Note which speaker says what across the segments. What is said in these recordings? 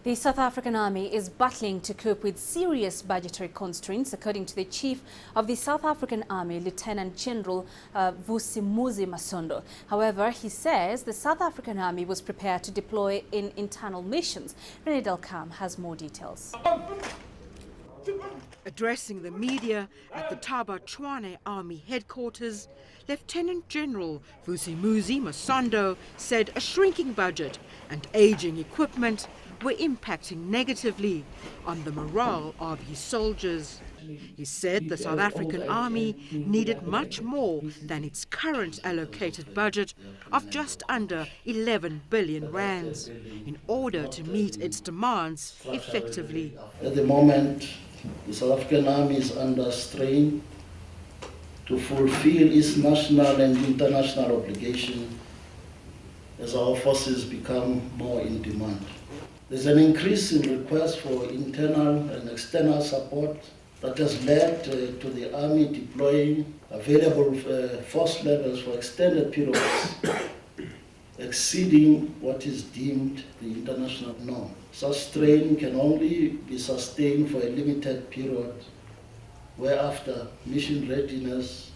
Speaker 1: The South African Army is battling to cope with serious budgetary constraints, according to the Chief of the South African Army, Lieutenant General Vusimuzi Masondo. However, he says the South African Army was prepared to deploy in internal missions. Rene del Carme has more details.
Speaker 2: Addressing the media at the Thaba Tshwane Army headquarters, Lieutenant General Vusimuzi Masondo said a shrinking budget and aging equipment were impacting negatively on the morale of his soldiers. He said the South African Army needed much more than its current allocated budget of just under 11 billion rands in order to meet its demands effectively.
Speaker 3: At the moment, the South African Army is under strain to fulfill its national and international obligations as our forces become more in demand. There's an increase in requests for internal and external support that has led to the Army deploying available force levels for extended periods, exceeding what is deemed the international norm. Such strain can only be sustained for a limited period, whereafter mission readiness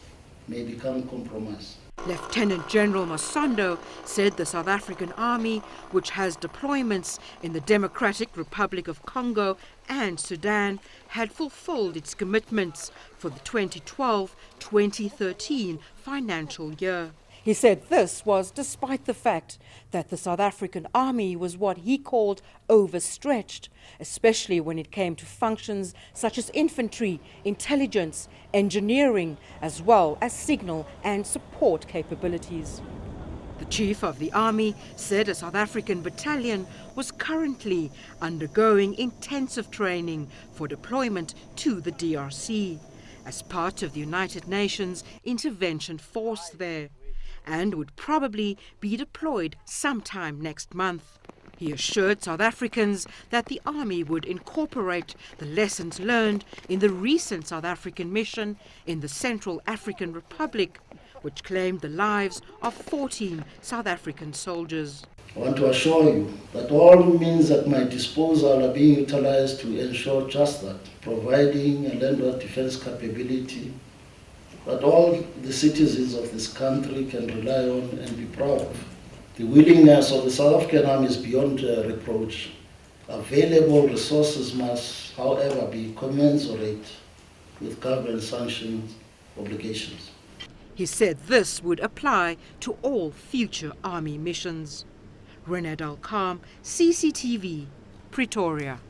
Speaker 3: may become compromised.
Speaker 2: Lieutenant General Masondo said the South African Army, which has deployments in the Democratic Republic of Congo and Sudan, had fulfilled its commitments for the 2012-2013 financial year. He said this was despite the fact that the South African Army was what he called overstretched, especially when it came to functions such as infantry, intelligence, engineering, as well as signal and support capabilities. The Chief of the Army said a South African battalion was currently undergoing intensive training for deployment to the DRC as part of the United Nations intervention force there, and would probably be deployed sometime next month. He assured South Africans that the Army would incorporate the lessons learned in the recent South African mission in the Central African Republic, which claimed the lives of 14 South African soldiers.
Speaker 3: I want to assure you that all means at my disposal are being utilized to ensure just that, providing a landward defense capability that all the citizens of this country can rely on and be proud of. The willingness of the South African Army is beyond reproach. Available resources must, however, be commensurate with government-sanctioned obligations.
Speaker 2: He said this would apply to all future Army missions. Rene del Carme, CCTV, Pretoria.